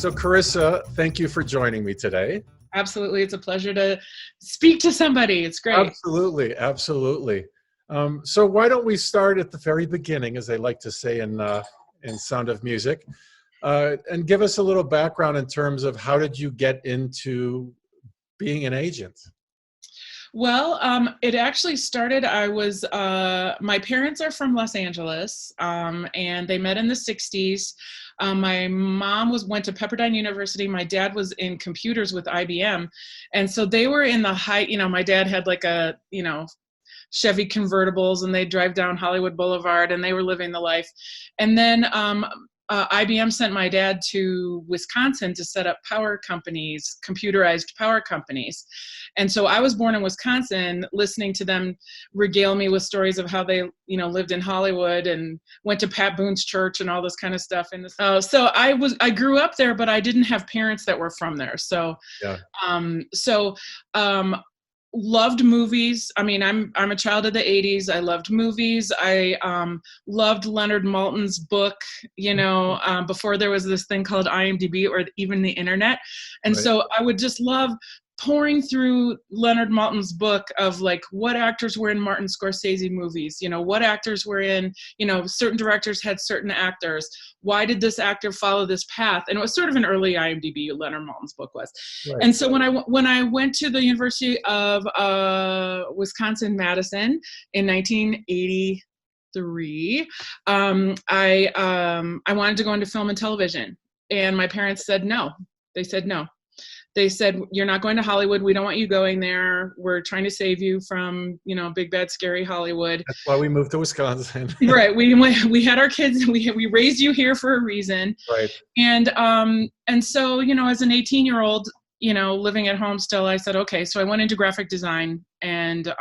So Carissa, thank you for joining me today. Absolutely. It's a pleasure to speak to somebody. It's great. Absolutely, absolutely. So why don't we start at the very beginning, as they like to say in Sound of Music, and give us a little background in terms of how did you get into being an agent? Well, it actually started, my parents are from Los Angeles, and they met in the 60s. My mom went to Pepperdine University. My dad was in computers with IBM. And so they were in the height, my dad had like Chevy convertibles, and they'd drive down Hollywood Boulevard, and they were living the life. And then IBM sent my dad to Wisconsin to set up power companies, computerized power companies. And so I was born in Wisconsin, listening to them regale me with stories of how they, lived in Hollywood and went to Pat Boone's church and all this kind of stuff. And so I grew up there, but I didn't have parents that were from there. So, Yeah. Loved movies. I mean, I'm a child of the 80s. I loved movies. I loved Leonard Maltin's book, before there was this thing called IMDb or even the internet. And Right. so I would just love pouring through Leonard Maltin's book of like what actors were in Martin Scorsese movies, what actors were in, certain directors had certain actors. Why did this actor follow this path? And it was sort of an early IMDb, Leonard Maltin's book was. Right. And so when I went to the University of Wisconsin-Madison in 1983, I wanted to go into film and television, and my parents said no. They said no. They said, you're not going to Hollywood. We don't want you going there. We're trying to save you from, big, bad, scary Hollywood. That's why we moved to Wisconsin. Right. We had our kids. We raised you here for a reason. Right. And so, as an 18-year-old, living at home still, I said, okay. So I went into graphic design and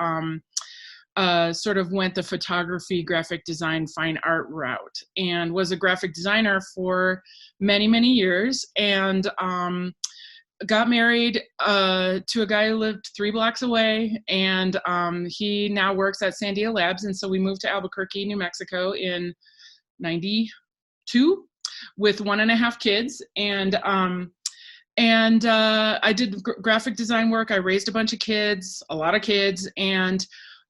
sort of went the photography, graphic design, fine art route, and was a graphic designer for many, many years. And got married to a guy who lived 3 blocks away, and he now works at Sandia Labs. And so we moved to Albuquerque, New Mexico in 92 with 1.5 kids. And I did graphic design work. I raised a bunch of kids, a lot of kids. And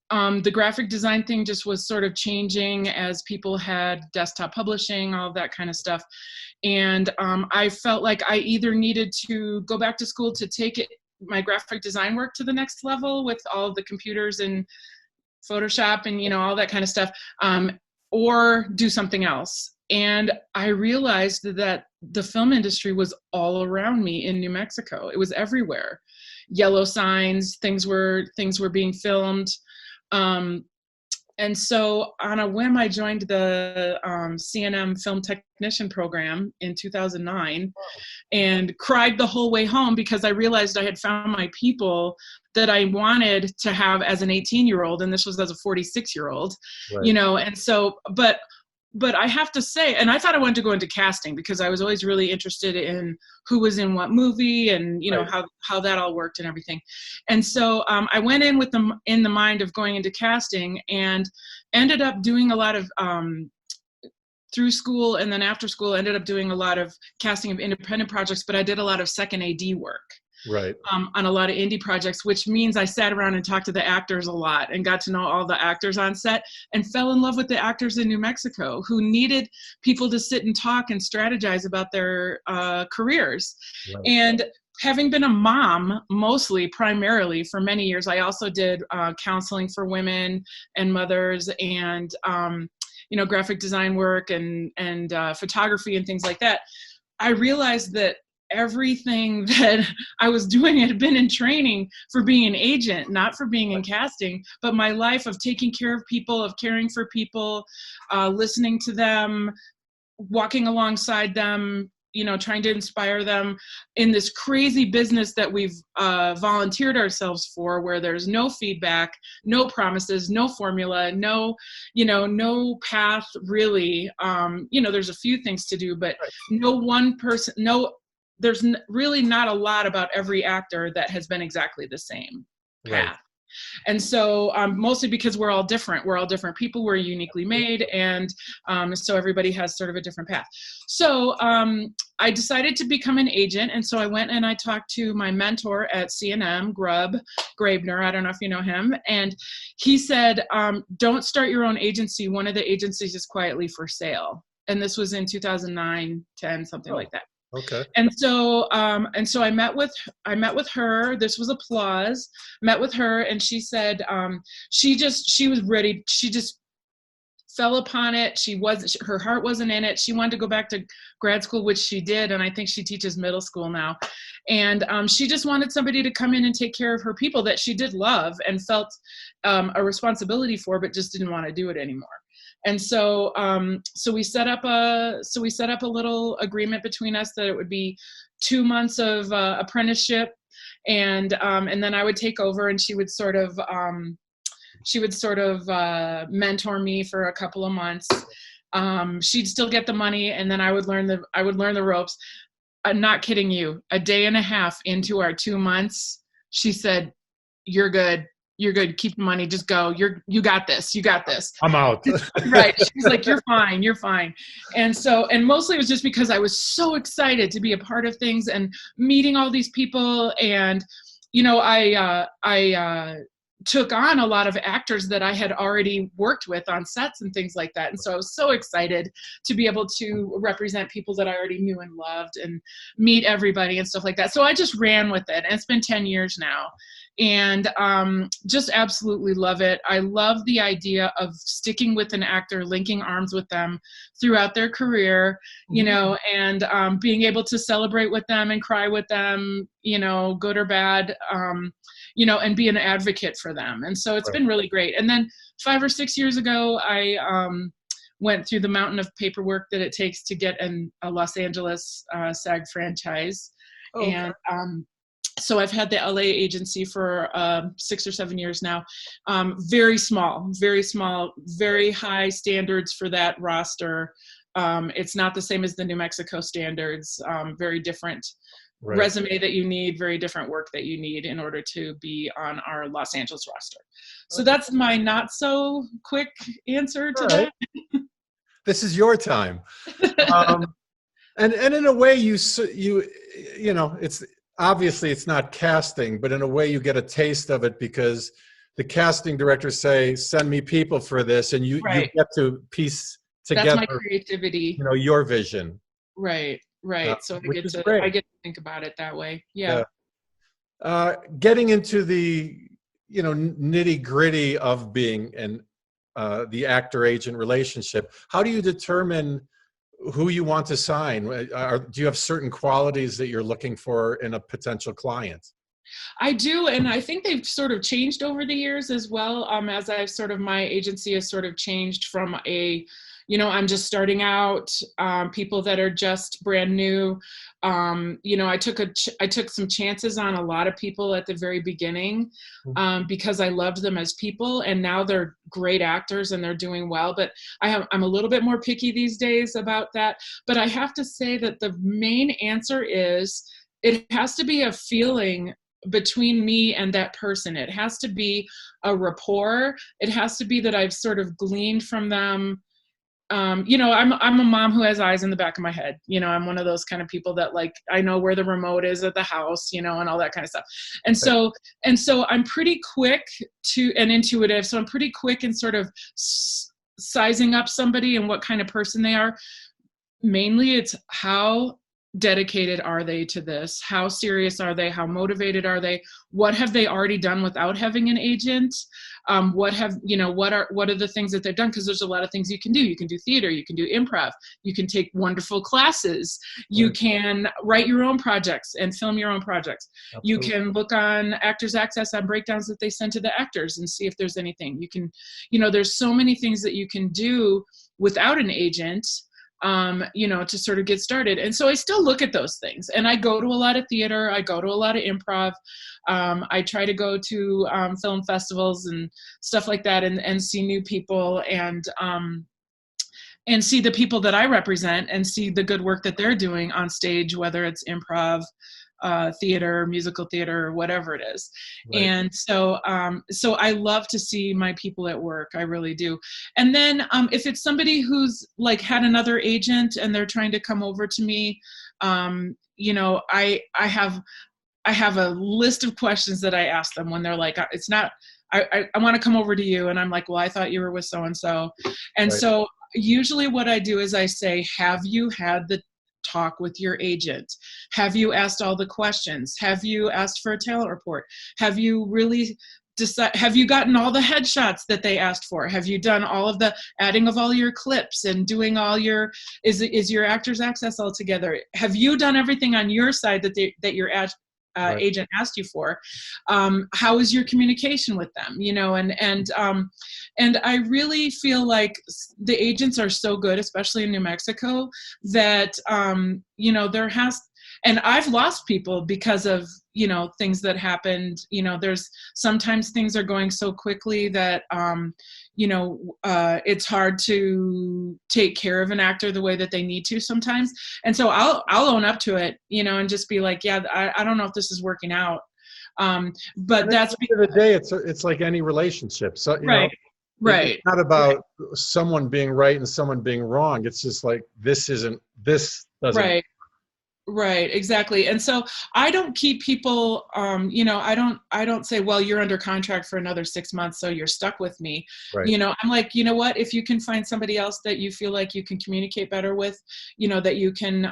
the graphic design thing just was sort of changing as people had desktop publishing, all of that kind of stuff. And I felt like I either needed to go back to school to take my graphic design work to the next level with all of the computers and Photoshop and, all that kind of stuff, or do something else. And I realized that the film industry was all around me in New Mexico. It was everywhere. Yellow signs, things were being filmed. And so on a whim, I joined the CNM Film Technician Program in 2009 and cried the whole way home because I realized I had found my people that I wanted to have as an 18-year-old, and this was as a 46-year-old, Right. And so, but I have to say, and I thought I wanted to go into casting because I was always really interested in who was in what movie and, Right. how that all worked and everything. And so I went in with them in the mind of going into casting, and ended up doing a lot of, through school and then after school, ended up doing a lot of casting of independent projects, but I did a lot of second AD work. Right. On a lot of indie projects, which means I sat around and talked to the actors a lot and got to know all the actors on set and fell in love with the actors in New Mexico who needed people to sit and talk and strategize about their careers. Right. And having been a mom, primarily for many years, I also did counseling for women and mothers and, graphic design work and photography and things like that. I realized that everything that I was doing had been in training for being an agent, not for being in casting, but my life of taking care of people, of caring for people, listening to them, walking alongside them, trying to inspire them in this crazy business that we've volunteered ourselves for, where there's no feedback, no promises, no formula, no path really. There's a few things to do, but no one person, there's really not a lot about every actor that has been exactly the same path. Right. And so mostly because we're all different. We're all different people. We're uniquely made. And so everybody has sort of a different path. So I decided to become an agent. And so I went and I talked to my mentor at C&M, Grubb Grabner. I don't know if you know him. And he said, don't start your own agency. One of the agencies is quietly for sale. And this was in 2009, 10, something like that. Okay. And so I met with her. This was applause. Met with her, and she said she was ready. She just fell upon it. Her heart wasn't in it. She wanted to go back to grad school, which she did, and I think she teaches middle school now. And she just wanted somebody to come in and take care of her people that she did love and felt a responsibility for, but just didn't want to do it anymore. And so we set up a little agreement between us that it would be 2 months of apprenticeship, and then I would take over, and she would sort of mentor me for a couple of months. She'd still get the money, and then I would learn the ropes. I'm not kidding you. A day and a half into our 2 months, she said, "You're good. You're good. Keep the money. Just go. You got this. You got this." I'm out. Right. She's like, "You're fine. You're fine." And mostly it was just because I was so excited to be a part of things and meeting all these people. And, I took on a lot of actors that I had already worked with on sets and things like that. And so I was so excited to be able to represent people that I already knew and loved and meet everybody and stuff like that. So I just ran with it, and it's been 10 years now. And just absolutely love it. I love the idea of sticking with an actor, linking arms with them throughout their career, and being able to celebrate with them and cry with them, good or bad, and be an advocate for them. And so it's been really great. And then 5 or 6 years ago, I went through the mountain of paperwork that it takes to get a Los Angeles SAG franchise. Oh, okay. And so I've had the LA agency for 6 or 7 years now. Very small, very high standards for that roster. It's not the same as the New Mexico standards. Very different resume that you need, very different work that you need in order to be on our Los Angeles roster. So that's my not so quick answer to that. This is your time. And in a way it's obviously it's not casting, but in a way you get a taste of it because the casting directors say, "Send me people for this," and you get to piece together. That's my creativity. Your vision. Right. So I get to think about it that way. Yeah. Getting into the nitty gritty of being in the actor-agent relationship, how do you determine who you want to sign? Do you have certain qualities that you're looking for in a potential client? I do, and I think they've sort of changed over the years as well. As my agency has sort of changed from I'm just starting out, people that are just brand new. I took some chances on a lot of people at the very beginning because I loved them as people, and now they're great actors and they're doing well. But I'm a little bit more picky these days about that. But I have to say that the main answer is it has to be a feeling between me and that person. It has to be a rapport. It has to be that I've sort of gleaned from them. I'm a mom who has eyes in the back of my head. I'm one of those kind of people that I know where the remote is at the house, and all that kind of stuff. And so I'm pretty quick and intuitive. So I'm pretty quick in sort of sizing up somebody and what kind of person they are. Mainly it's how dedicated are they to this? How serious are they? How motivated are they? What have they already done without having an agent? What are the things that they've done? Because there's a lot of things you can do. You can do theater, you can do improv, you can take wonderful classes, you can write your own projects and film your own projects. Absolutely. You can look on Actors Access on breakdowns that they send to the actors and see if there's anything. You can, there's so many things that you can do without an agent. To sort of get started. And so I still look at those things, and I go to a lot of theater. I go to a lot of improv. I try to go to film festivals and stuff like that and see new people and see the people that I represent and see the good work that they're doing on stage, whether it's improv, theater, musical theater, whatever it is. Right. And so I love to see my people at work. I really do. And then if it's somebody who's had another agent and they're trying to come over to me, You know, I have a list of questions that I ask them when they're like, it's not, I want to come over to you. And I'm like, well, I thought you were with so-and-so. And Right. so usually what I do is I say, have you had the talk with your agent? Have you asked all the questions? Have you asked for a talent report? Have you really have you gotten all the headshots that they asked for? Have you done all of the adding of all your clips and doing all your, is your actors access all together? Have you done everything on your side that your Right. agent asked you for? How is your communication with them? You know, and I really feel like the agents are so good, especially in New Mexico, that you know, and I've lost people because of, you know, things that happened. You know, there's sometimes things are going so quickly that you know, it's hard to take care of an actor the way that they need to sometimes. And so I'll own up to it, you know, and just be like, yeah, I don't know if this is working out. But that's at the end of the day, it's like any relationship. So, you know, right. it's not about someone being right and someone being wrong. It's just like, this doesn't. Right, exactly. And so I don't keep people, you know, I don't say, well, you're under contract for another 6 months, so you're stuck with me. Right. You know, I'm like, you know what, if you can find somebody else that you feel like you can communicate better with, you know, that you can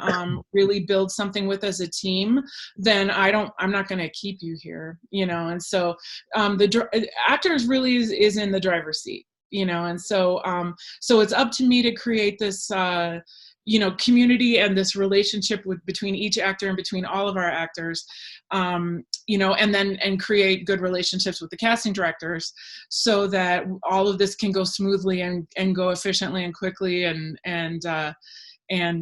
really build something with as a team, then I'm not going to keep you here, you know. And so the actors really is in the driver's seat, you know. And so so it's up to me to create this you know, community and this relationship between each actor and between all of our actors, you know, and create good relationships with the casting directors so that all of this can go smoothly and go efficiently and quickly and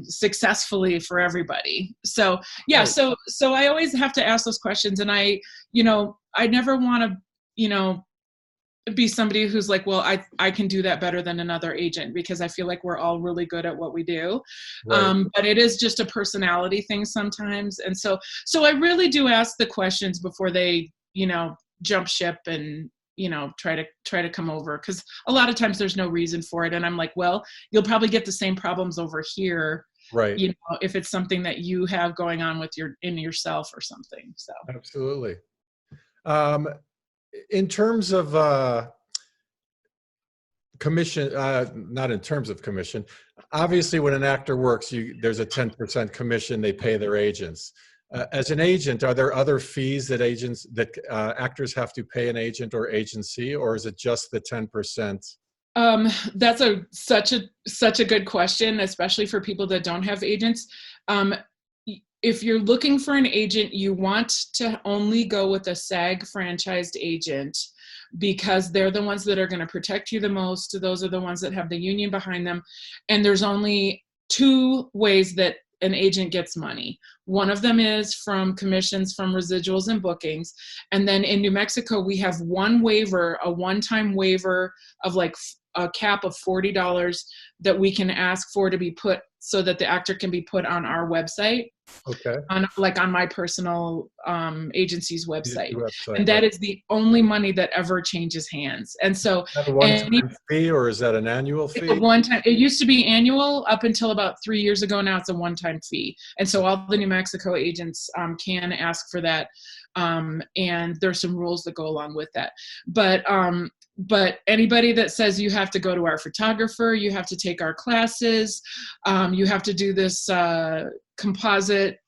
successfully for everybody. So yeah, so I always have to ask those questions, and you know, I never want to, you know, be somebody who's like, well, I can do that better than another agent, because I feel like we're all really good at what we do. Right. But it is just a personality thing sometimes. And so I really do ask the questions before they, you know, jump ship and, you know, try to come over, because a lot of times there's no reason for it. And I'm like, well, you'll probably get the same problems over here. Right. You know, if it's something that you have going on with yourself or something. So Absolutely. In terms of commission, not in terms of commission, obviously when an actor works, there's a 10% commission they pay their agents. As an agent, are there other fees that actors have to pay an agent or agency, or is it just the 10%? That's such a good question, especially for people that don't have agents. If you're looking for an agent, you want to only go with a SAG franchised agent, because they're the ones that are going to protect you the most. Those are the ones that have the union behind them. And there's only 2 ways that an agent gets money. One of them is from commissions from residuals and bookings. And then in New Mexico, we have one waiver, a one-time waiver of like a cap of $40 that we can ask for to be put so that the actor can be put on our website. Okay. On my personal agency's website. And that is the only money that ever changes hands. And so, is that a one-time fee, or is that an annual fee? It's a one-time. It used to be annual up until about 3 years ago. Now it's a one-time fee. And so all the New Mexico agents can ask for that. And there's some rules that go along with that. But anybody that says you have to go to our photographer, you have to take our classes, you have to do this composite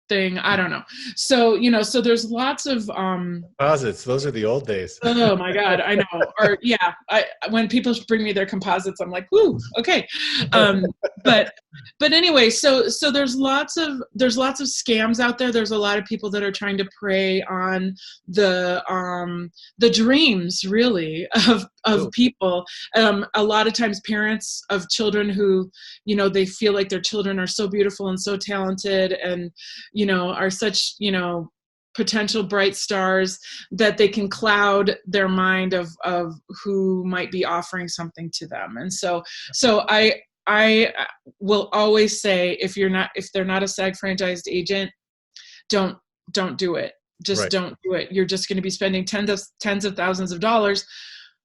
thing, I don't know. So, you know, so there's lots of composites. Those are the old days. Oh my God, I know. Or yeah, when people bring me their composites, I'm like, whoo, okay. But anyway, so there's lots of scams out there. There's a lot of people that are trying to prey on the dreams, really, of people. A lot of times parents of children who, you know, they feel like their children are so beautiful and so talented and, you know, are such, you know, potential bright stars, that they can cloud their mind of who might be offering something to them. And so I will always say, if they're not a SAG franchised agent, don't do it. Just don't do it. You're just going to be spending tens of thousands of dollars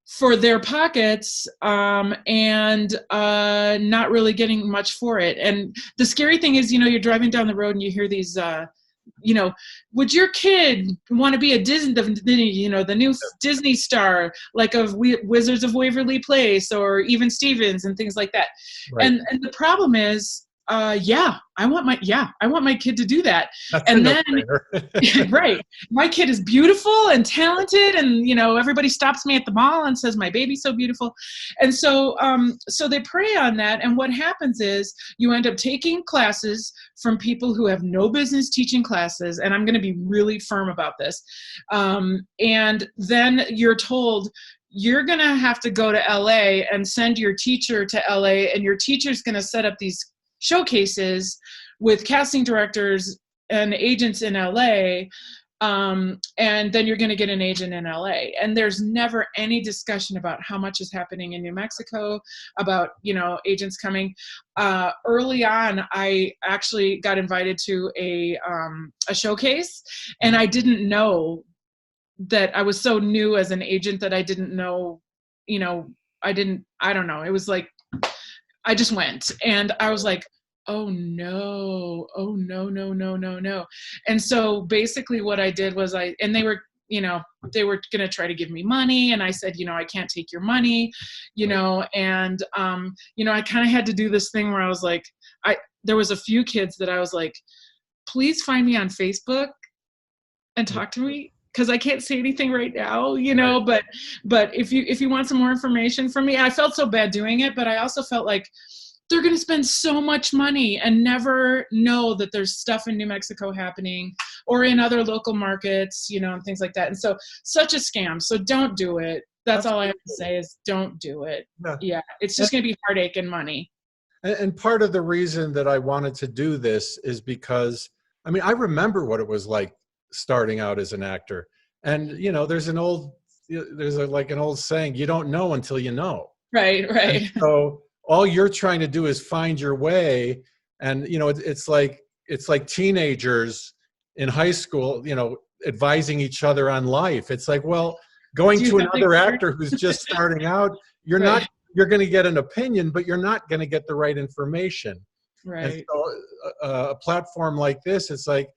for their pockets, and not really getting much for it. And the scary thing is, you're driving down the road and you hear these, would your kid want to be a Disney, the new Disney star, like of Wizards of Waverly Place or even Stevens and things like that. Right. And the problem is, I want my kid to do that. That's and a then, no-brainer. right. My kid is beautiful and talented, and, everybody stops me at the mall and says, my baby's so beautiful. And so, so they prey on that. And what happens is you end up taking classes from people who have no business teaching classes. And I'm going to be really firm about this. And then you're told, you're going to have to go to LA and send your teacher to LA, and your teacher's going to set up these showcases with casting directors and agents in LA, and then you're going to get an agent in LA. And there's never any discussion about how much is happening in New Mexico, about, agents coming. Early on, I actually got invited to a showcase, and I didn't know that. I was so new as an agent that I didn't know, I don't know. It was like, I just went, and I was like, oh no. And so basically what I did was and they were going to try to give me money. And I said, I can't take your money, and, I kind of had to do this thing where I was like, there was a few kids that I was like, please find me on Facebook and talk to me, because I can't say anything right now, right. But if you want some more information from me, I felt so bad doing it, but I also felt like they're going to spend so much money and never know that there's stuff in New Mexico happening or in other local markets, and things like that. And so, such a scam. So don't do it. That's all I have to say is don't do it. Yeah. It's just going to be heartache and money. And part of the reason that I wanted to do this is because, I remember what it was like starting out as an actor. And, there's an old saying, you don't know until you know. Right. And so all you're trying to do is find your way. And, it's like teenagers in high school, advising each other on life. It's like, well, going to another actor who's just starting out, you're going to get an opinion, but you're not going to get the right information. Right. And so a platform like this, it's like,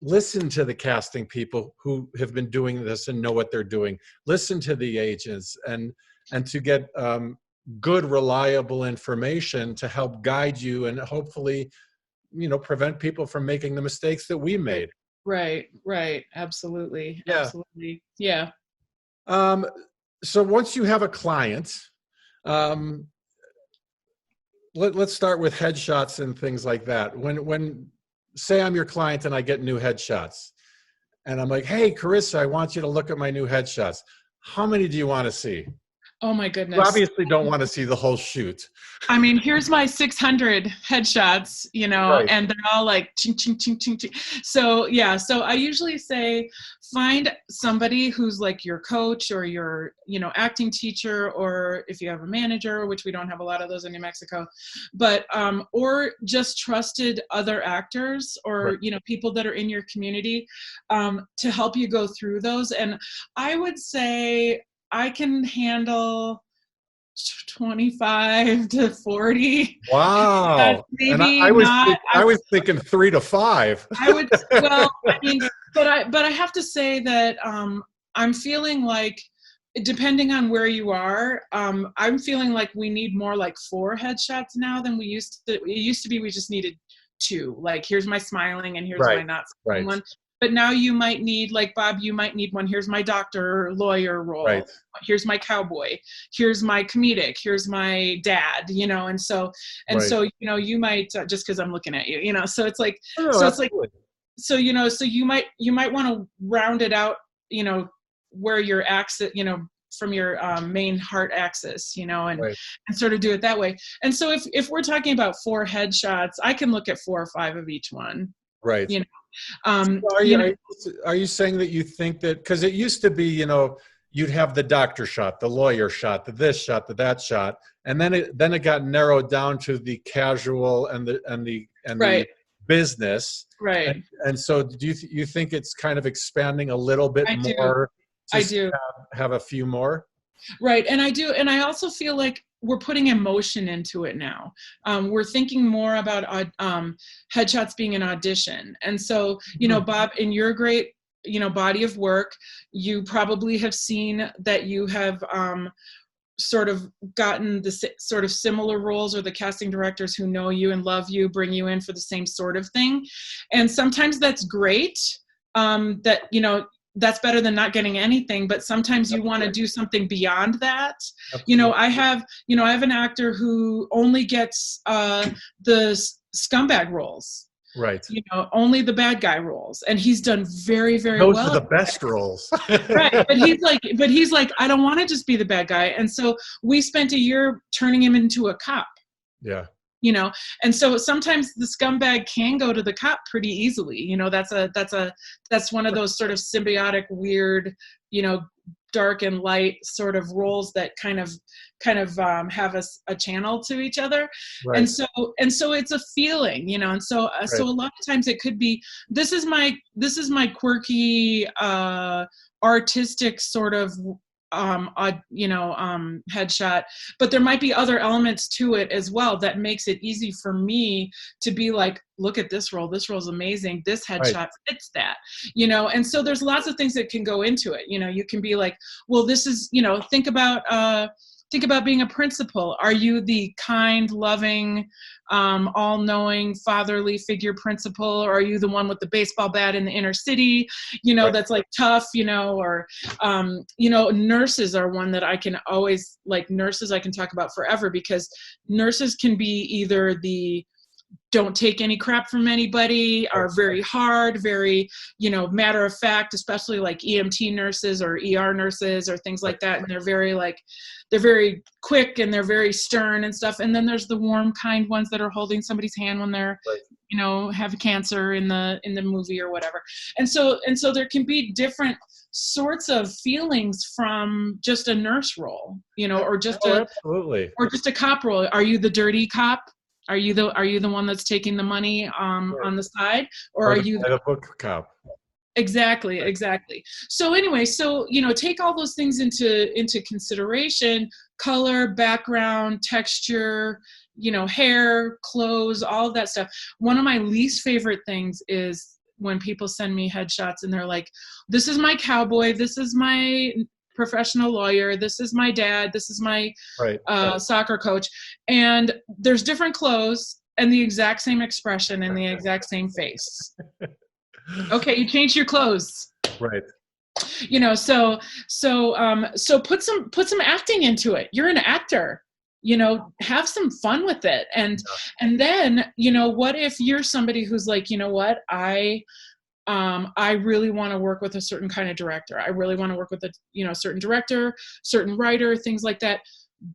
listen to the casting people who have been doing this and know what they're doing. Listen to the agents and to get good, reliable information to help guide you and hopefully, prevent people from making the mistakes that we made. Right. Absolutely. Yeah. Absolutely. Yeah. So once you have a client, let's start with headshots and things like that. When say I'm your client and I get new headshots and I'm like, hey, Carissa, I want you to look at my new headshots. How many do you want to see? Oh my goodness. You obviously don't want to see the whole shoot. Here's my 600 headshots, right. And they're all like ching, ching, ching, ching, ching. So yeah, so I usually say, find somebody who's like your coach or your, acting teacher, or if you have a manager, which we don't have a lot of those in New Mexico, but, or just trusted other actors or, right. People that are in your community, to help you go through those. And I would say, I can handle 25 to 40. Wow. Maybe I was thinking 3 to 5. But I have to say that I'm feeling like, depending on where you are, I'm feeling like we need more like 4 headshots now than we used to. It used to be we just needed 2. Like, here's my smiling and here's my not smiling one. But now you might need, like Bob, you might need one. Here's my doctor or lawyer role. Right. Here's my cowboy. Here's my comedic. Here's my dad. And so you might just because I'm looking at you. So it's like so you might want to round it out. Where your axis. From your main heart axis. And sort of do it that way. And so if we're talking about 4 headshots, I can look at 4 or 5 of each one. Right. So are you saying that you think that, because it used to be, you'd have the doctor shot, the lawyer shot, the this shot, the that shot, and then it got narrowed down to the casual and the business. Right. And so do you think it's kind of expanding a little bit more? I do. Have a few more? Right. And I do. And I also feel like we're putting emotion into it now. We're thinking more about headshots being an audition. And so, Bob, in your great, body of work, you probably have seen that you have sort of gotten the sort of similar roles, or the casting directors who know you and love you bring you in for the same sort of thing. And sometimes that's great. That's better than not getting anything, but sometimes you want to do something beyond that. Absolutely. I have an actor who only gets the scumbag roles. Right. Only the bad guy roles, and he's done very, very Those well. are the best roles. Right, but he's like, I don't want to just be the bad guy, and so we spent a year turning him into a cop. Yeah. And so sometimes the scumbag can go to the cop pretty easily. That's one of those sort of symbiotic, weird, dark and light sort of roles that kind of have a channel to each other. Right. And so it's a feeling, and so so a lot of times it could be, this is my quirky artistic sort of headshot, but there might be other elements to it as well that makes it easy for me to be like, look at this role, this role's amazing, this headshot fits that, and so there's lots of things that can go into it. You can be like, well, this is, think about being a principal. Are you the kind, loving, all-knowing, fatherly figure principal, or are you the one with the baseball bat in the inner city, that's like tough, or, nurses are one that I can always, like, nurses I can talk about forever, because nurses can be either the don't take any crap from anybody, are very hard, very, matter of fact, especially like EMT nurses or ER nurses or things like that. And they're very quick and they're very stern and stuff. And then there's the warm, kind ones that are holding somebody's hand when they're, have cancer in the movie or whatever. And so there can be different sorts of feelings from just a nurse role, or just absolutely. or just a cop role. Are you the dirty cop? Are you the one that's taking the money on the side, or are you the book cop? Exactly. So anyway, take all those things into consideration: color, background, texture, hair, clothes, all of that stuff. One of my least favorite things is when people send me headshots and they're like, this is my cowboy, this is my professional lawyer, this is my dad, this is my soccer coach, and there's different clothes and the exact same expression and the exact same face. Okay, you changed your clothes, right? So put some acting into it. You're an actor, have some fun with it. And then what if you're somebody who's like, what, I really want to work with a certain kind of director. I really want to work with a certain director, certain writer, things like that.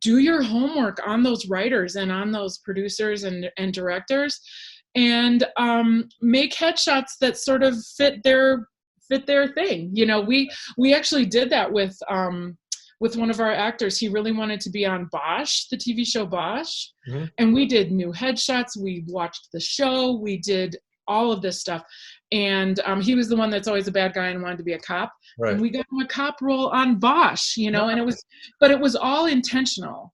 Do your homework on those writers and on those producers and directors, and make headshots that sort of fit their thing. We actually did that with one of our actors. He really wanted to be on Bosch, the TV show Bosch, and we did new headshots. We watched the show. We did all of this stuff. And he was the one that's always a bad guy and wanted to be a cop. Right. And we got him a cop role on Bosch, and it was all intentional.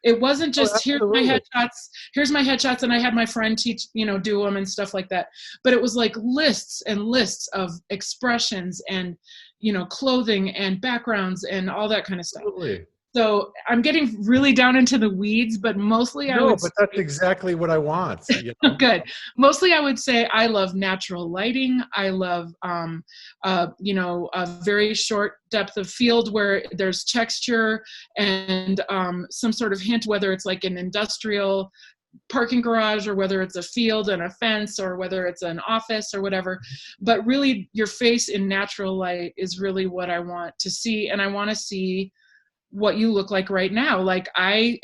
It wasn't just here's my headshots, and I had my friend teach, do them and stuff like that. But it was like lists and lists of expressions and, clothing and backgrounds and all that kind of stuff. Absolutely. So I'm getting really down into the weeds, but mostly but that's exactly what I want. Good. Mostly I would say I love natural lighting. I love, a very short depth of field where there's texture and some sort of hint, whether it's like an industrial parking garage or whether it's a field and a fence or whether it's an office or whatever. But really your face in natural light is really what I want to see. And I want to see what you look like right now. Like I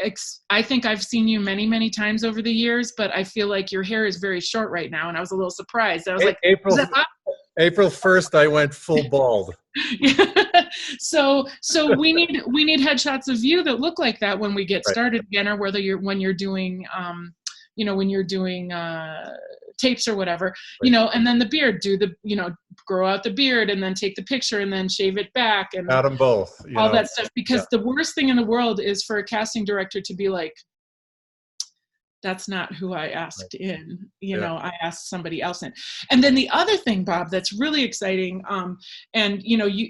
think I've seen you many, many times over the years, but I feel like your hair is very short right now. And I was a little surprised. I was like, April 1st, I went full bald. So we need headshots of you that look like that when we get started again, or whether when you're doing, tapes or whatever, and then the beard, do the, grow out the beard and then take the picture and then shave it back and Got them both. all that stuff. Because the worst thing in the world is for a casting director to be like, that's not who I asked in, I asked somebody else in. And then the other thing, Bob, that's really exciting, and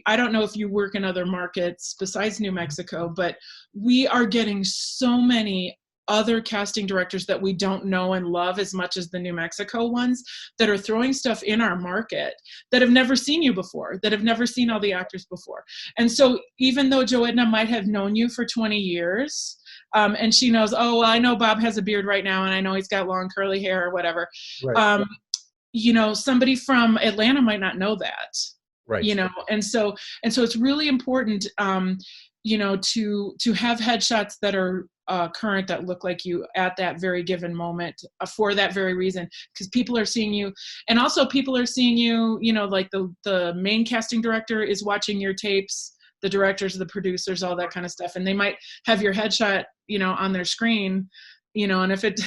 I don't know if you work in other markets besides New Mexico, but we are getting so many other casting directors that we don't know and love as much as the New Mexico ones that are throwing stuff in our market that have never seen you before, that have never seen all the actors before. And so even though Joedna might have known you for 20 years, and she knows, oh, well, I know Bob has a beard right now, and I know he's got long curly hair or whatever. Right. Somebody from Atlanta might not know that. Right. And so it's really important, to have headshots that are current, that look like you at that very given moment, for that very reason, because people are seeing you, and also people are seeing you. Like the main casting director is watching your tapes. The directors, the producers, all that kind of stuff. And they might have your headshot, on their screen, and if it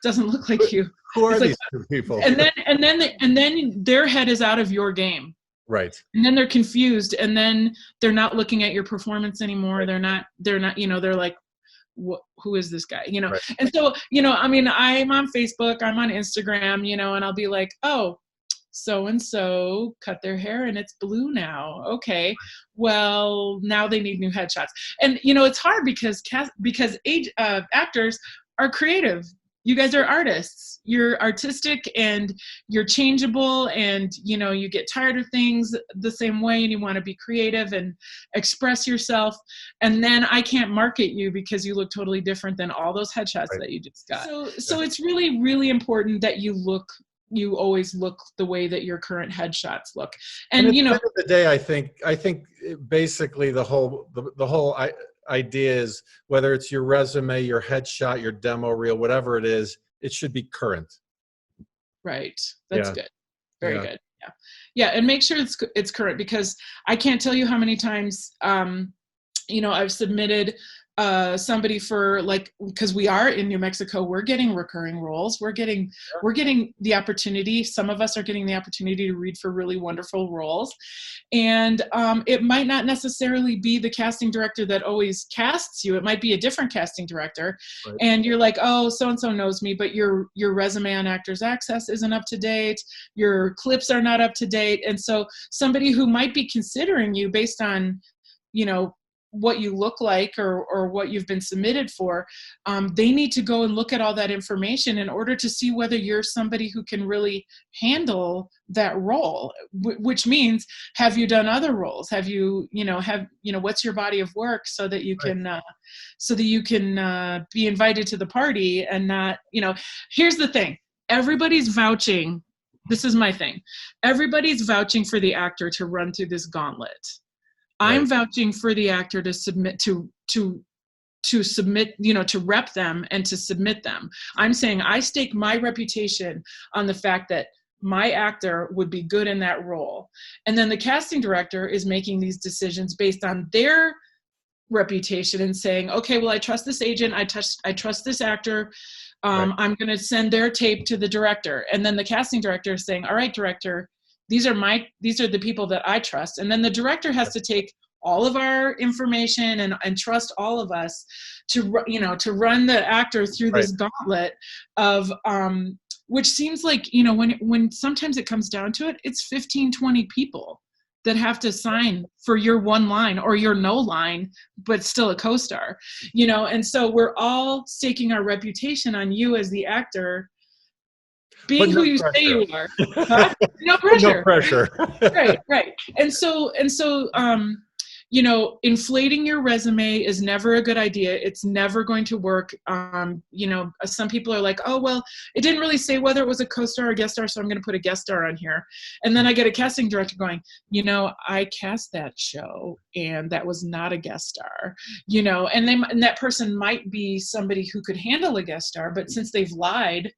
doesn't look like you, who are these people? And then their head is out of your game. Right. And then they're confused, and then they're not looking at your performance anymore. Right. They're not, they're like, who is this guy? Right. And so, I'm on Facebook, I'm on Instagram, and I'll be like, oh, so-and-so cut their hair and it's blue now. Okay. Well, now they need new headshots. And, it's hard because actors are creative. You guys are artists. You're artistic and you're changeable, and, you get tired of things the same way, and you want to be creative and express yourself. And then I can't market you because you look totally different than all those headshots that you just got. So it's really, really important that you always look the way that your current headshots look. And at the end of the day, I think basically the whole idea is, whether it's your resume, your headshot, your demo reel, whatever it is, it should be current. Right. That's good. Very good. Yeah. Yeah. And make sure it's current, because I can't tell you how many times, I've submitted somebody for, like, because we are in New Mexico, we're getting recurring roles. We're getting the opportunity. Some of us are getting the opportunity to read for really wonderful roles. And it might not necessarily be the casting director that always casts you. It might be a different casting director. Right. And you're like, oh, so-and-so knows me, but your resume on Actors Access isn't up to date. Your clips are not up to date. And so somebody who might be considering you based on, what you look like or what you've been submitted for, they need to go and look at all that information in order to see whether you're somebody who can really handle that role, which means, have you done other roles? Have you, what's your body of work, so that you can, be invited to the party and not, here's the thing, everybody's vouching. This is my thing. Everybody's vouching for the actor to run through this gauntlet. I'm vouching for the actor to submit to submit, to rep them and to submit them. I'm saying I stake my reputation on the fact that my actor would be good in that role. And then the casting director is making these decisions based on their reputation and saying, okay, well, I trust this agent. I trust this actor. I'm going to send their tape to the director. And then the casting director is saying, all right, director, these are the people that I trust. And then the director has to take all of our information and trust all of us to run the actor through this gauntlet of, which seems like, when sometimes it comes down to it, it's 15, 20 people that have to sign for your one line or your no line, but still a co-star, and so we're all staking our reputation on you as the actor being who you say you are. Huh? No pressure. No pressure. Right. And so, inflating your resume is never a good idea. It's never going to work. Some people are like, oh, well, it didn't really say whether it was a co-star or guest star, so I'm going to put a guest star on here. And then I get a casting director going, I cast that show and that was not a guest star, and that person might be somebody who could handle a guest star, but since they've lied.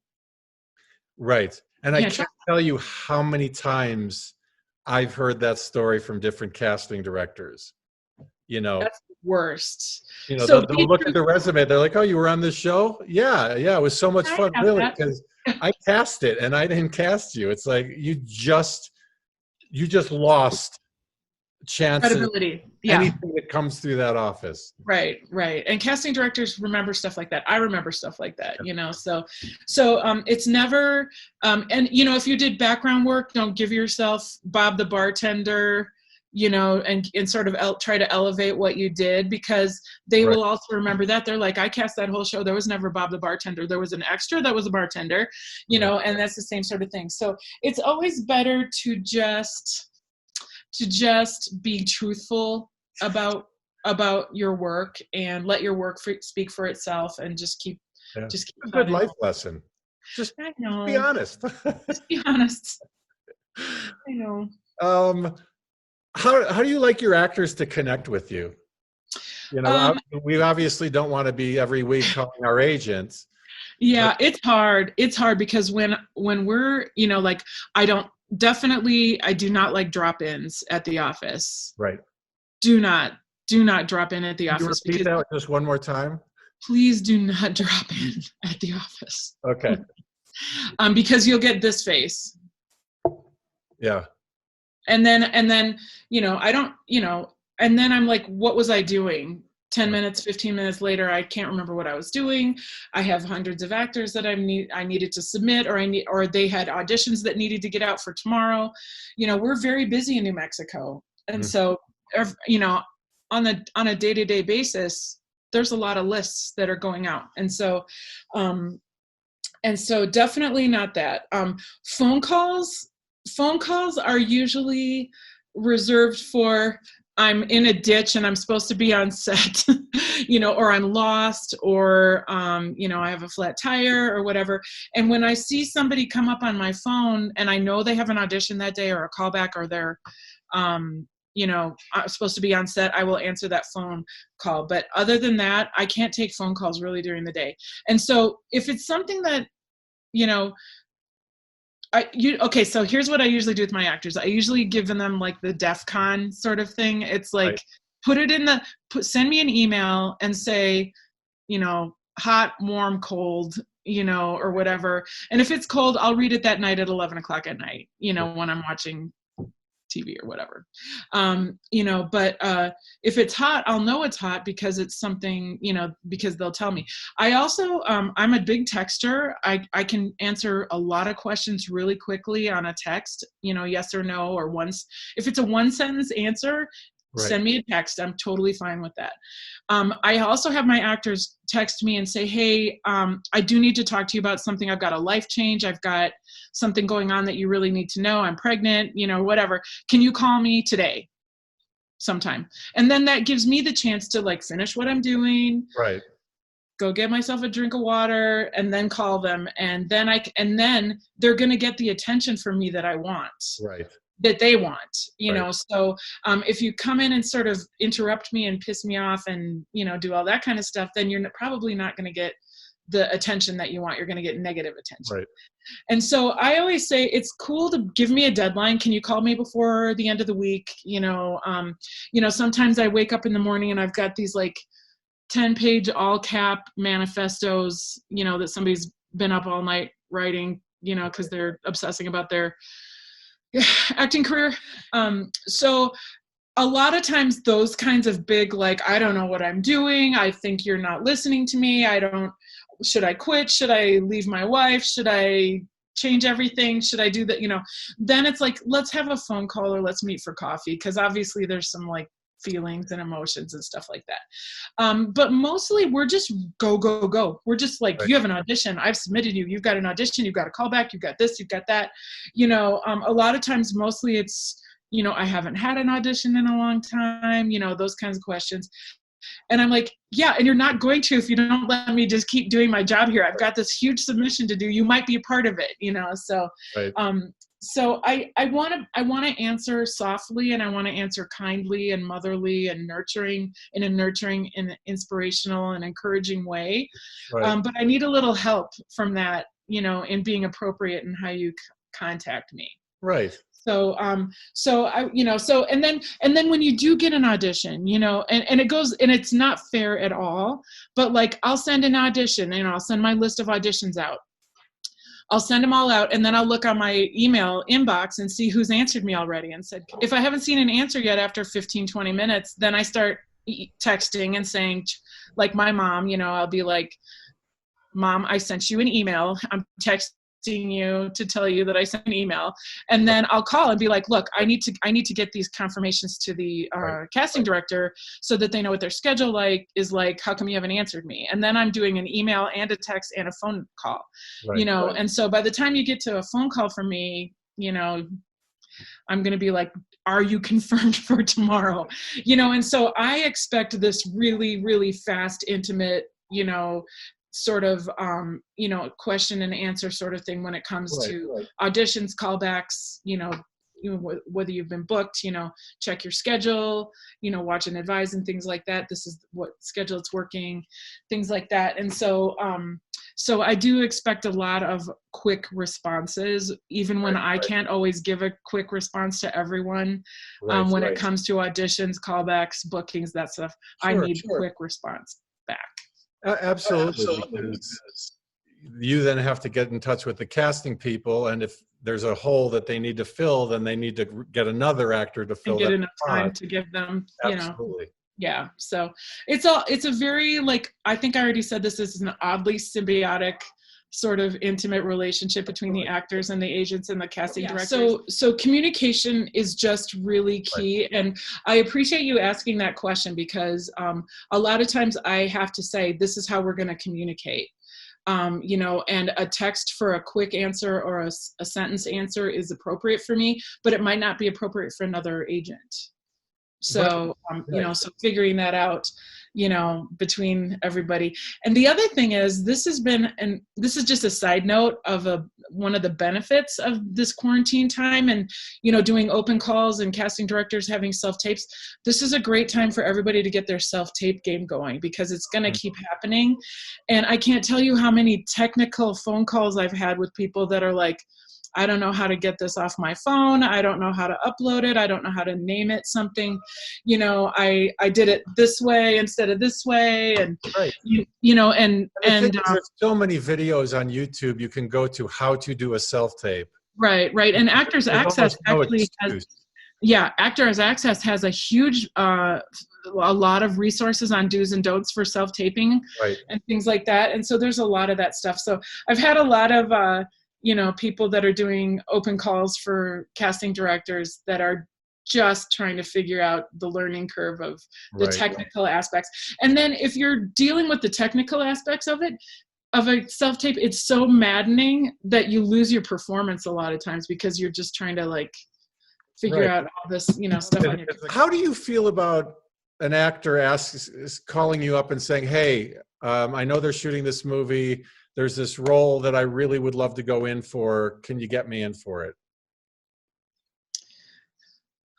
Right. And I can't tell you how many times I've heard that story from different casting directors. That's the worst. They'll look at the resume. They're like, oh, you were on this show? Yeah. It was so much fun. Really? Because I cast it and I didn't cast you. It's like, you just you just lost chances, Credibility. Yeah. anything that comes through that office. Right, right. And casting directors remember stuff like that. I remember stuff like that, you know. So it's never and you know, if you did background work, don't give yourself Bob the bartender, you know, and sort of try to elevate what you did, because they Right. will also remember that. They're like, I cast that whole show, there was never Bob the bartender. There was an extra that was a bartender, you know, and that's the same sort of thing. So it's always better to just be truthful about your work and let your work speak for itself, and just keep a good life lesson. Just be honest. Just be honest. I know. How do you like your actors to connect with you? You know, we obviously don't want to be every week calling our agents. Yeah, it's hard. It's hard because when we're, you know, like, I do not like drop-ins at the office. Right. Do not drop in at the office. Can you repeat that just one more time? Please do not drop in at the office. Okay. Because you'll get this face. Yeah. And then, you know, I don't, you know, and then I'm like, what was I doing? 10 minutes, 15 minutes later, I can't remember what I was doing. I have hundreds of actors that I needed to submit, or they had auditions that needed to get out for tomorrow. You know, we're very busy in New Mexico. And so, you know, on a day-to-day basis, there's a lot of lists that are going out. And so definitely not that. Phone calls are usually reserved for, I'm in a ditch and I'm supposed to be on set, you know, or I'm lost, or, you know, I have a flat tire or whatever. And when I see somebody come up on my phone and I know they have an audition that day or a callback, or they're, you know, supposed to be on set, I will answer that phone call. But other than that, I can't take phone calls really during the day. And so if it's something that, you know, okay, so here's what I usually do with my actors. I usually give them like the DEF CON sort of thing. It's like, send me an email and say, you know, hot, warm, cold, you know, or whatever. And if it's cold, I'll read it that night at 11 o'clock at night, you know, when I'm watching TV or whatever. You know, but if it's hot, I'll know it's hot because it's something, you know, because they'll tell me. I also, I'm a big texter. I can answer a lot of questions really quickly on a text, you know, yes or no, or once. If it's a one sentence answer, send me a text. I'm totally fine with that. I also have my actors text me and say, hey, I do need to talk to you about something. I've got a life change. I've got something going on that you really need to know. I'm pregnant, you know, whatever. Can you call me today sometime? And then that gives me the chance to like finish what I'm doing. Right. Go get myself a drink of water and then call them. And then they're going to get the attention from me that I want. Right. That they want, you know. So if you come in and sort of interrupt me and piss me off and, you know, do all that kind of stuff, then you're probably not going to get the attention that you want. You're going to get negative attention. Right. And so I always say it's cool to give me a deadline. Can you call me before the end of the week? You know, sometimes I wake up in the morning and I've got these like 10-page all cap manifestos, you know, that somebody's been up all night writing, you know, because they're obsessing about their acting career. So a lot of times those kinds of big, like, I don't know what I'm doing. I think you're not listening to me. Should I quit? Should I leave my wife? Should I change everything? Should I do that? You know, then it's like, let's have a phone call or let's meet for coffee. Cause obviously there's some like feelings and emotions and stuff like that. But mostly we're just go. We're just like, you have an audition. I've submitted you. You've got an audition. You've got a callback. You've got this, you've got that. You know, a lot of times, mostly it's, you know, I haven't had an audition in a long time, you know, those kinds of questions. And I'm like, yeah, and you're not going to if you don't let me just keep doing my job here. I've got this huge submission to do. You might be a part of it, you know. So, so I want to answer softly, and I want to answer kindly and motherly and nurturing in a nurturing and inspirational and encouraging way. But I need a little help from that, you know, in being appropriate in how you contact me. Right. So, and then when you do get an audition, you know, and it goes, and it's not fair at all, but like, I'll send an audition and I'll send my list of auditions out. I'll send them all out, and then I'll look on my email inbox and see who's answered me already and said, if I haven't seen an answer yet after 15, 20 minutes, then I start texting and saying, like my mom, I'll be like, Mom, I sent you an email. I'm texting you to tell you that I sent an email. And then I'll call and be like, look, I need to get these confirmations to the casting director so that they know what their schedule is like. How come you haven't answered me? And then I'm doing an email and a text and a phone call, and so by the time you get to a phone call from me, I'm going to be like, are you confirmed for tomorrow? And so I expect this really, really fast, intimate, sort of, question and answer sort of thing when it comes to auditions, callbacks, whether you've been booked, check your schedule, watch and advise and things like that. This is what schedule it's working, things like that. And so, so I do expect a lot of quick responses, even when I can't always give a quick response to everyone. When it comes to auditions, callbacks, bookings, that stuff, I need quick response back. Absolutely. You then have to get in touch with the casting people, and if there's a hole that they need to fill, then they need to get another actor to fill and get that enough time to give them, Absolutely. Yeah. So it's a very, I think I already said this is an oddly symbiotic sort of intimate relationship between the actors and the agents and the casting directors. So communication is just really key. And I appreciate you asking that question, because a lot of times I have to say, this is how we're going to communicate. And a text for a quick answer or a sentence answer is appropriate for me, but it might not be appropriate for another agent. So, so figuring that out, between everybody. And the other thing is, this has been, and this is just a side note of one of the benefits of this quarantine time and, doing open calls and casting directors having self-tapes. This is a great time for everybody to get their self-tape game going, because it's going to keep happening. And I can't tell you how many technical phone calls I've had with people that are like, I don't know how to get this off my phone. I don't know how to upload it. I don't know how to name it something. I did it this way instead of this way. And, there's so many videos on YouTube you can go to how to do a self-tape. Right. And Actors Access actually has, Actors Access has a huge, a lot of resources on do's and don'ts for self-taping and things like that. And so there's a lot of that stuff. So I've had a lot of, people that are doing open calls for casting directors that are just trying to figure out the learning curve of the technical aspects. And then if you're dealing with the technical aspects of it, of a self-tape, it's so maddening that you lose your performance a lot of times, because you're just trying to figure out all this, stuff on your computer. How do you feel about an actor calling you up and saying, hey, I know they're shooting this movie. There's this role that I really would love to go in for. Can you get me in for it?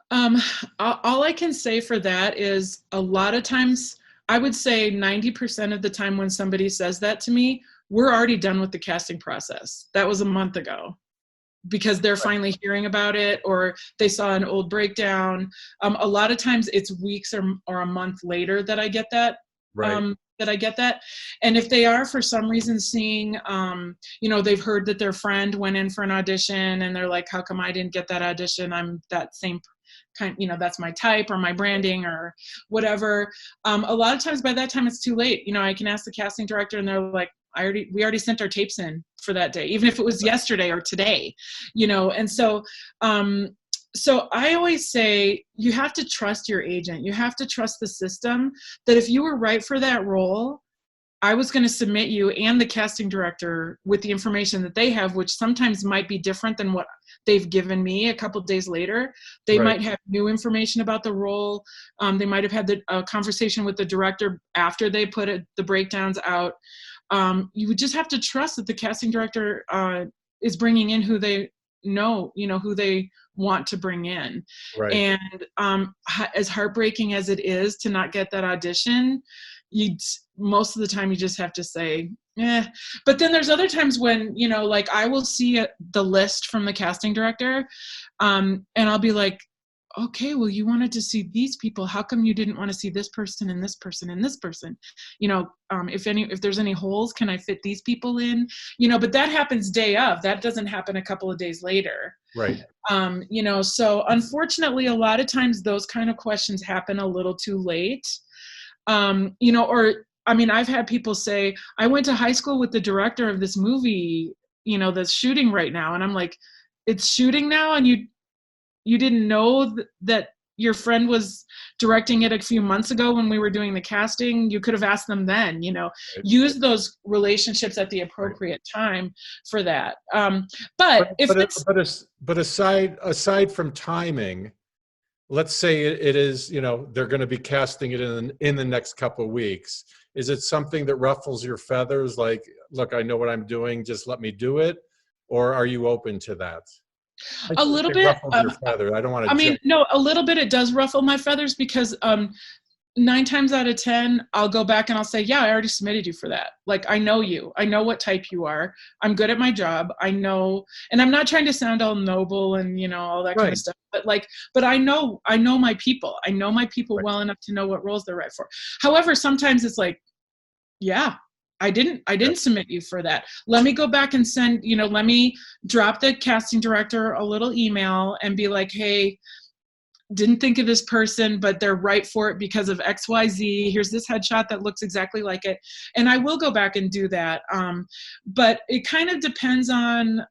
All I can say for that is, a lot of times, I would say 90% of the time when somebody says that to me, we're already done with the casting process. That was a month ago, because they're finally hearing about it, or they saw an old breakdown. A lot of times it's weeks or a month later that I get that. And if they are for some reason seeing, they've heard that their friend went in for an audition and they're like, how come I didn't get that audition? I'm that same kind, that's my type or my branding or whatever. A lot of times by that time it's too late. I can ask the casting director and they're like, we already sent our tapes in for that day, even if it was yesterday or today, and so, so I always say, you have to trust your agent. You have to trust the system, that if you were right for that role, I was going to submit you and the casting director with the information that they have, which sometimes might be different than what they've given me a couple of days later. They might have new information about the role. They might have had a conversation with the director after they put the breakdowns out. You would just have to trust that the casting director is bringing in who they know, who they want to bring in. And as heartbreaking as it is to not get that audition, most of the time you just have to say, but then there's other times when, I will see the list from the casting director, and I'll be like, okay, well, you wanted to see these people. How come you didn't want to see this person and this person and this person? If there's any holes, can I fit these people in? But that happens day of. That doesn't happen a couple of days later. Right. So unfortunately, a lot of times those kind of questions happen a little too late. I've had people say, I went to high school with the director of this movie, that's shooting right now. And I'm like, it's shooting now, and you didn't know that your friend was directing it a few months ago when we were doing the casting. You could have asked them then, use those relationships at the appropriate time for that. But aside from timing, let's say it is, they're going to be casting it in the next couple of weeks. Is it something that ruffles your feathers? Like, look, I know what I'm doing, just let me do it. Or are you open to that? A little bit. Your feather. I don't want to. No, a little bit. It does ruffle my feathers because 9 times out of 10, I'll go back and I'll say, yeah, I already submitted you for that. Like, I know you. I know what type you are. I'm good at my job. I know, and I'm not trying to sound all noble and all that kind of stuff. But I know my people. I know my people well enough to know what roles they're right for. However, sometimes it's like, yeah, I didn't submit you for that. Let me go back and send, let me drop the casting director a little email and be like, hey, didn't think of this person, but they're right for it because of XYZ. Here's this headshot that looks exactly like it. And I will go back and do that. But it kind of depends on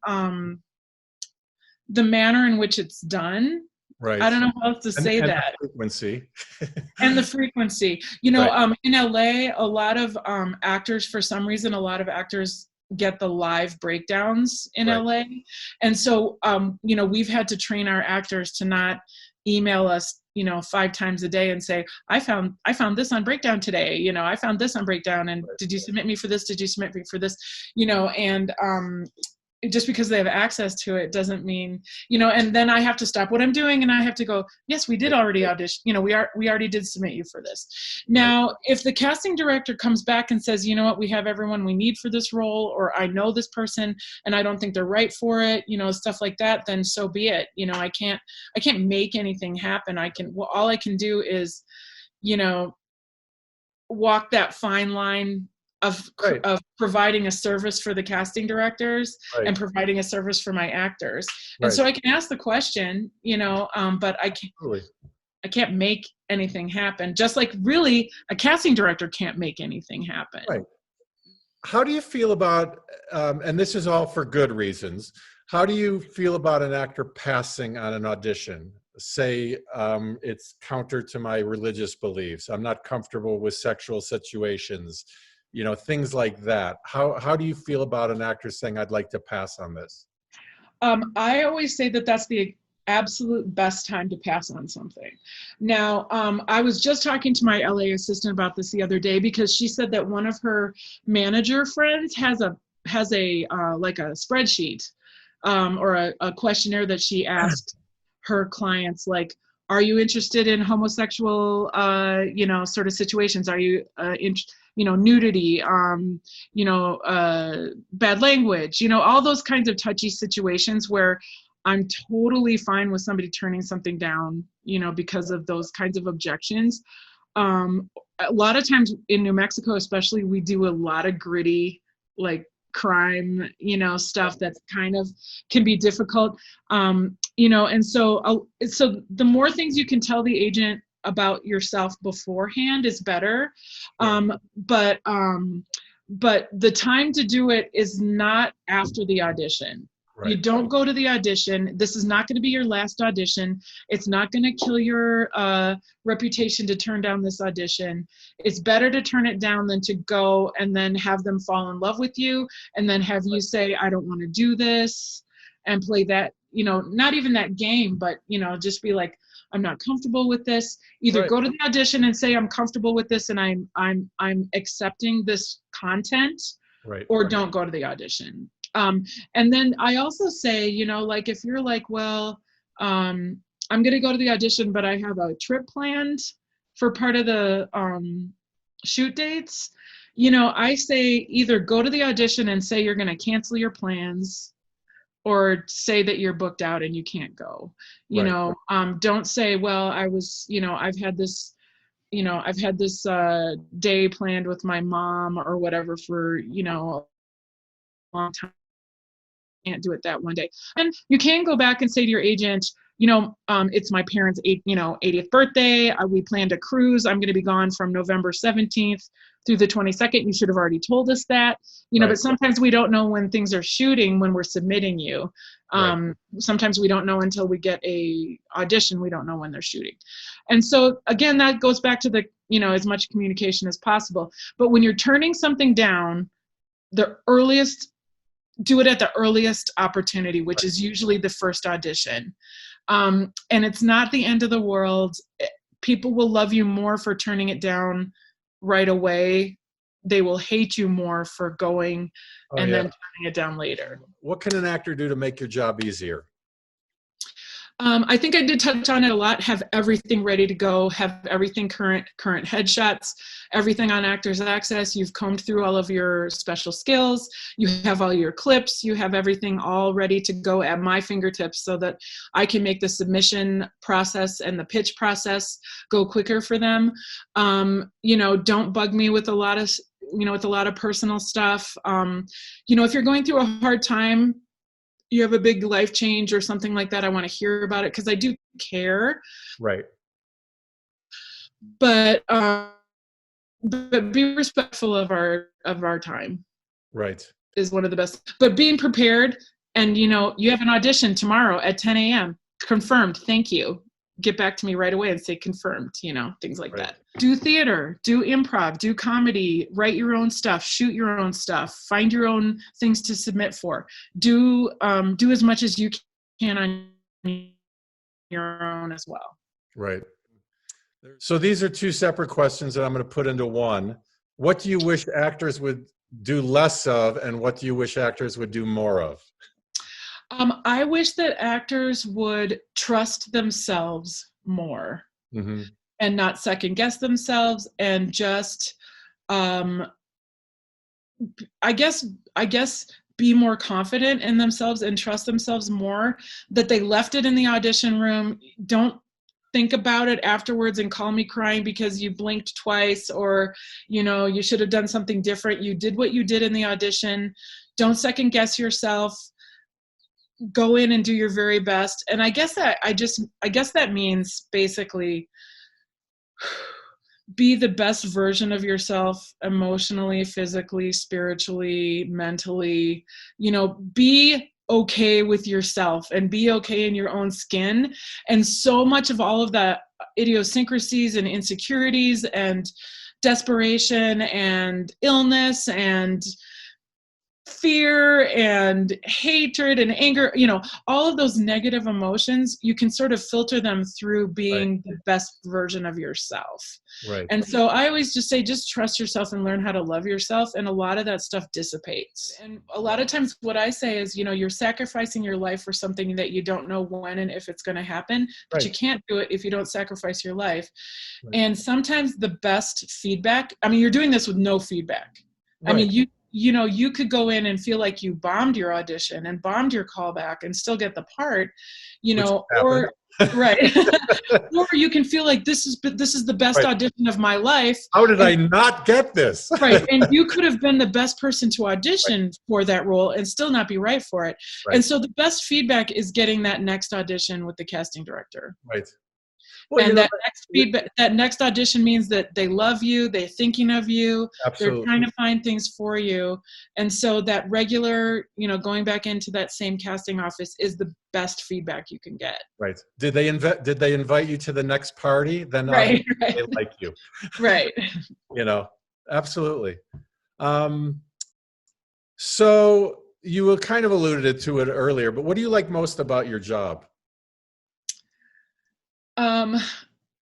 the manner in which it's done. Right. I don't know how else to say that. The frequency. And the frequency. In LA, a lot of actors, for some reason, a lot of actors get the live breakdowns in LA. And so, we've had to train our actors to not email us, 5 times a day and say, I found this on Breakdown today. I found this on Breakdown. And did you submit me for this? Did you submit me for this? And just because they have access to it doesn't mean, and then I have to stop what I'm doing and I have to go, yes, we did already audition. We already did submit you for this. Now, if the casting director comes back and says, you know what, we have everyone we need for this role, or I know this person and I don't think they're right for it, stuff like that, then so be it. I can't make anything happen. All I can do is, walk that fine line of providing a service for the casting directors and providing a service for my actors. And so I can ask the question, but I can't make anything happen. Just like really a casting director can't make anything happen. Right. How do you feel about, and this is all for good reasons, how do you feel about an actor passing on an audition? Say it's counter to my religious beliefs. I'm not comfortable with sexual situations. Things like that. How do you feel about an actor saying, I'd like to pass on this? I always say that that's the absolute best time to pass on something. Now, I was just talking to my LA assistant about this the other day because she said that one of her manager friends has a like a spreadsheet or a questionnaire that she asked her clients, like, are you interested in homosexual, sort of situations? Are you nudity, bad language, all those kinds of touchy situations where I'm totally fine with somebody turning something down, because of those kinds of objections. A lot of times in New Mexico, especially, we do a lot of gritty, like crime, stuff that kind of can be difficult. And so the more things you can tell the agent about yourself beforehand is better. But the time to do it is not after the audition. You don't go to the audition. This is not going to be your last audition. It's not going to kill your reputation to turn down this audition. It's better to turn it down than to go and then have them fall in love with you and then have you say, I don't want to do this, and play that, not even that game, but, just be like, I'm not comfortable with this. Either go to the audition and say, I'm comfortable with this and I'm accepting this content, or don't go to the audition. And then I also say, like, if you're like, well, I'm going to go to the audition, but I have a trip planned for part of the shoot dates, I say either go to the audition and say you're going to cancel your plans, or say that you're booked out and you can't go. You Right. know, don't say, well, I was, you know, I've had this day planned with my mom or whatever for, you know, a long time. Can't do it that one day. And you can go back and say to your agent, you know, it's my parents' 80th birthday. We planned a cruise. I'm going to be gone from November 17th through the 22nd. You should have already told us that, you know, Right. but sometimes we don't know when things are shooting when we're submitting you. Right. Sometimes we don't know until we get a audition. We don't know when they're shooting. And so again, that goes back to the, you know, as much communication as possible. But when you're turning something down, do it at the earliest opportunity, which is usually the first audition. And it's not the end of the world. People will love you more for turning it down right away. They will hate you more for going and then turning it down later. What can an actor do to make your job easier? I think I did touch on it a lot. Have everything ready to go. Have everything current headshots, everything on Actors Access. You've combed through all of your special skills. You have all your clips. You have everything all ready to go at my fingertips so that I can make the submission process and the pitch process go quicker for them. You know, don't bug me with a lot of personal stuff. You know, if you're going through a hard time, you have a big life change or something like that, I want to hear about it because I do care. Right. But be respectful of our time. Right. Is one of the best. But being prepared, and you know, you have an audition tomorrow at 10 a.m. Confirmed. Thank you. Get back to me right away and say confirmed, you know, things like that. Do theater, do improv, do comedy, write your own stuff, shoot your own stuff, find your own things to submit for. Do as much as you can on your own as well. Right. So these are two separate questions that I'm going to put into one. What do you wish actors would do less of, and what do you wish actors would do more of? I wish that actors would trust themselves more and not second guess themselves, and just, I guess, be more confident in themselves and trust themselves more, that they left it in the audition room. Don't think about it afterwards and call me crying because you blinked twice, or, you know, you should have done something different. You did what you did in the audition. Don't second guess yourself. Go in and do your very best. And I guess that means basically be the best version of yourself emotionally, physically, spiritually, mentally. You know, be okay with yourself and be okay in your own skin. And so much of all of the idiosyncrasies and insecurities and desperation and illness and fear and hatred and anger, you know, all of those negative emotions, you can sort of filter them through being the best version of yourself. Right. And so I always just say, just trust yourself and learn how to love yourself. And a lot of that stuff dissipates. And a lot of times what I say is, you know, you're sacrificing your life for something that you don't know when and if it's going to happen, but you can't do it if you don't sacrifice your life. And sometimes the best feedback, I mean, you're doing this with no feedback. I mean, you know, you could go in and feel like you bombed your audition and bombed your callback and still get the part, you know, or or you can feel like this is the best audition of my life. How did I not get this? And you could have been the best person to audition for that role and still not be right for it. And so the best feedback is getting that next audition with the casting director. Well, and that next audition means that they love you, they're thinking of you, they're trying to find things for you. And so that regular, you know, going back into that same casting office is the best feedback you can get. Right. Did they invite you to the next party? Then they like you. You know, absolutely. So you kind of alluded to it earlier, but what do you like most about your job?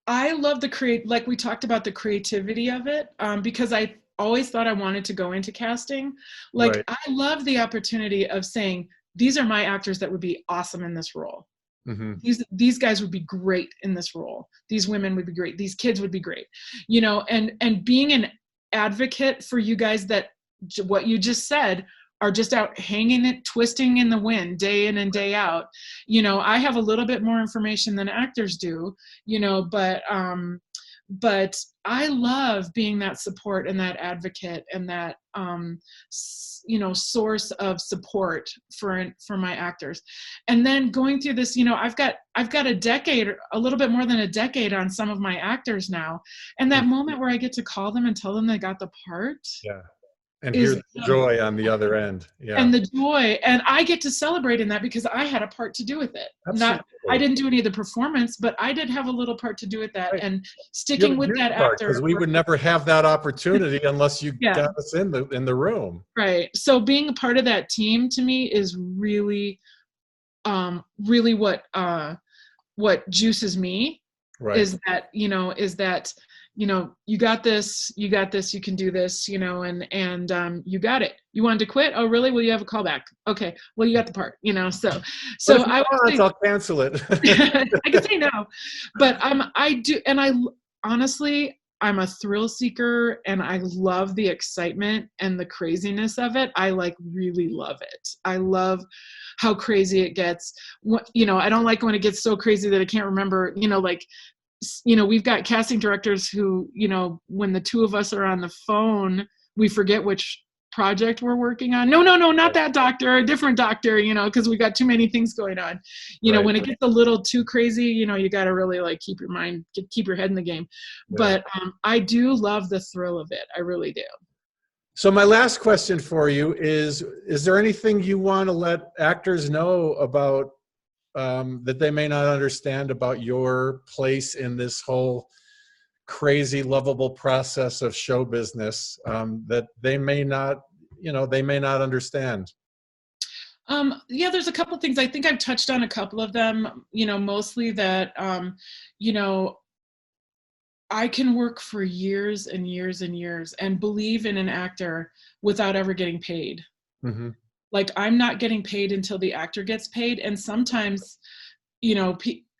I love like we talked about, the creativity of it, because I always thought I wanted to go into casting. Like, I love the opportunity of saying, these are my actors that would be awesome in this role. These guys would be great in this role. These women would be great. These kids would be great, you know, and being an advocate for you guys, that what you just said, are just out hanging it, twisting in the wind day in and day out. I have a little bit more information than actors do, but I love being that support and that advocate and that, source of support for my actors. And then going through this, I've got a decade, a little bit more than a decade on some of my actors now. And that moment where I get to call them and tell them they got the part. Yeah. And hear the joy on the other end. Yeah. And the joy, and I get to celebrate in that because I had a part to do with it. Absolutely. I didn't do any of the performance, but I did have a little part to do with that. Right. And sticking with that actor, because we would never have that opportunity unless you got us in the room. Right. So being a part of that team to me is really, really what juices me. Right. Is that you got this, you can do this, and you got it. You wanted to quit? Oh, really? Well, you have a callback. Okay. Well, you got the part, so I'll cancel it. I can say no, but honestly, I'm a thrill seeker and I love the excitement and the craziness of it. I really love it. I love how crazy it gets. I don't like when it gets so crazy that I can't remember, we've got casting directors who, when the two of us are on the phone, we forget which project we're working on. No, not that doctor, a different doctor, because we got too many things going on. When it gets a little too crazy, you got to really keep your head in the game. Yeah. But I do love the thrill of it. I really do. So my last question for you is there anything you want to let actors know about that they may not understand about your place in this whole crazy, lovable process of show business that they may not understand? There's a couple things. I think I've touched on a couple of them, mostly that, I can work for years and years and years and believe in an actor without ever getting paid. Mm-hmm. I'm not getting paid until the actor gets paid. And sometimes,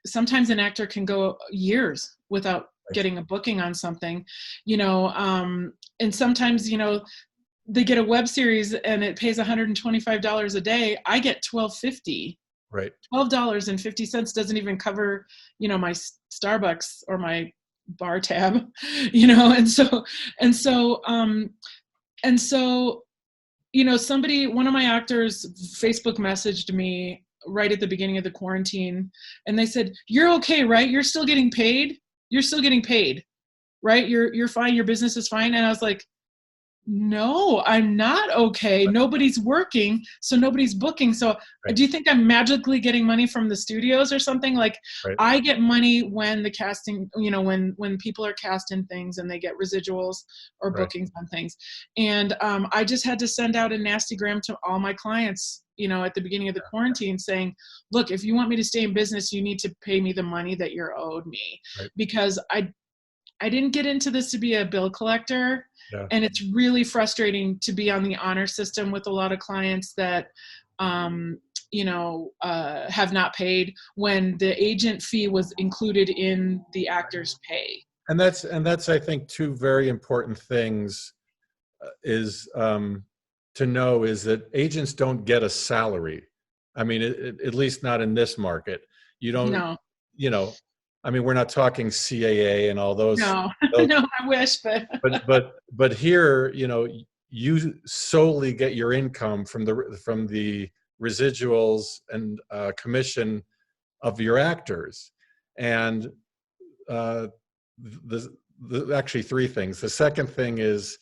sometimes an actor can go years without getting a booking on something, and sometimes, they get a web series and it pays $125 a day. I get $12.50. Right. $12.50 doesn't even cover, my Starbucks or my bar tab, and so, one of my actors Facebook messaged me right at the beginning of the quarantine and they said, "You're okay, right? You're still getting paid? You're still getting paid, right? You're fine. Your business is fine." And I was like, "No, I'm not okay. Nobody's working, so nobody's booking. So do you think I'm magically getting money from the studios or something?" I get money when the casting, when people are casting things and they get residuals or bookings on things. And I just had to send out a nasty gram to all my clients, at the beginning of the quarantine saying, "Look, if you want me to stay in business, you need to pay me the money that you're owed me." Because I didn't get into this to be a bill collector. Yeah. And it's really frustrating to be on the honor system with a lot of clients that, have not paid when the agent fee was included in the actor's pay. And that's I think two very important things is to know is that agents don't get a salary. I mean, at least not in this market. You don't. No. We're not talking CAA and all those. No, no, I wish, but. but here, you solely get your income from the residuals and commission of your actors, and actually three things. The second thing is,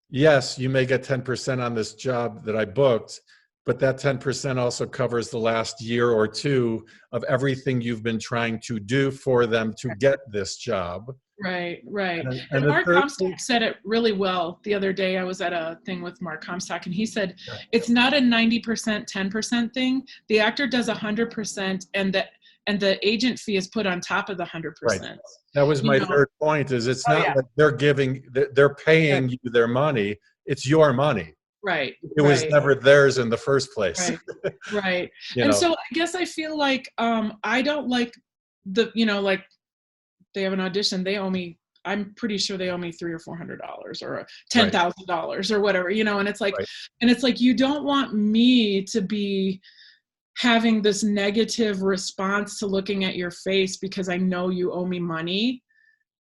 yes, you may get 10% on this job that I booked, but that 10% also covers the last year or two of everything you've been trying to do for them to get this job. Right. And Mark Comstock said it really well the other day. I was at a thing with Mark Comstock, and he said, it's not a 90%, 10% thing. The actor does 100%, and the agent fee is put on top of the 100%. Right. That was my third point. Is it's not like they're paying you their money. It's your money. Right. It was never theirs in the first place. Right. So I guess I feel like I don't like they have an audition, they owe me I'm pretty sure they owe me $300 or $400 or Right. $10,000 or whatever, you know, and it's like, Right. you don't want me to be having this negative response to looking at your face because I know you owe me money.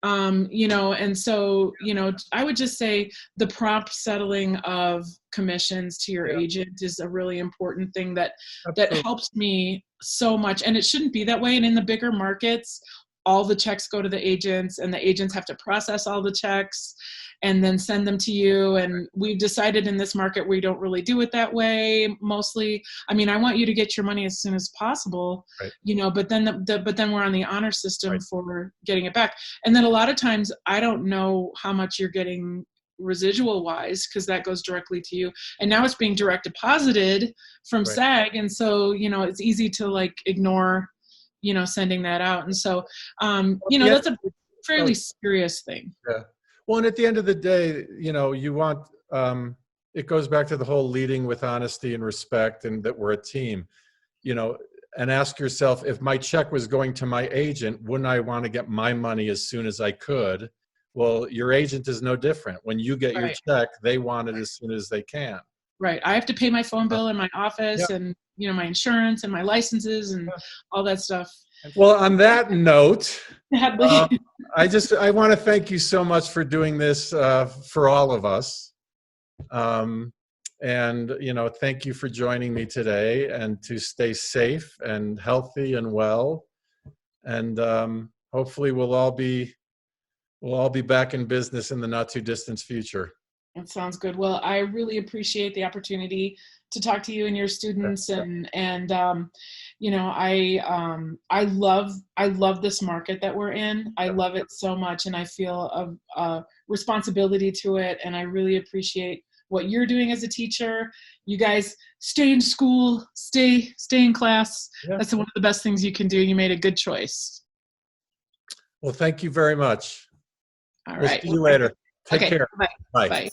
You know, and so, you know, I would just say the prompt settling of commissions to your Yeah. agent is a really important thing that Absolutely. helps me so much. And it shouldn't be that way. And in the bigger markets, all the checks go to the agents, and the agents have to process all the checks and then send them to you. And we've decided in this market we don't really do it that way mostly. I mean, I want you to get your money as soon as possible, Right. you know, but then but then we're on the honor system Right. for getting it back. And then a lot of times I don't know how much you're getting residual wise, because that goes directly to you. And now it's being direct deposited from Right. SAG. And so, you know, it's easy to like ignore, you know, sending that out. And so, you know, Yeah. that's a fairly serious thing. Yeah. Well, and at the end of the day, you know, you want, it goes back to the whole leading with honesty and respect, and that we're a team, you know, and ask yourself, if my check was going to my agent, wouldn't I want to get my money as soon as I could? Well, your agent is no different. When you get your Right. check, they want it as soon as they can. Right. I have to pay my phone Uh, bill in my Yeah. office, and, you know, my insurance and my licenses and all that stuff. Well, on that note, Sadly. I want to thank you so much for doing this for all of us. And, you know, thank you for joining me today, and to stay safe and healthy and well. And hopefully we'll all be back in business in the not too distant future. That sounds good. Well, I really appreciate the opportunity to talk to you and your students, and you know, I love this market that we're in. I love it so much, and I feel a responsibility to it. And I really appreciate what you're doing as a teacher. You guys stay in school, stay in class. Yeah. That's one of the best things you can do. You made a good choice. Well, thank you very much. All We'll right. see you later. Take Okay. care. Bye. Bye. Bye.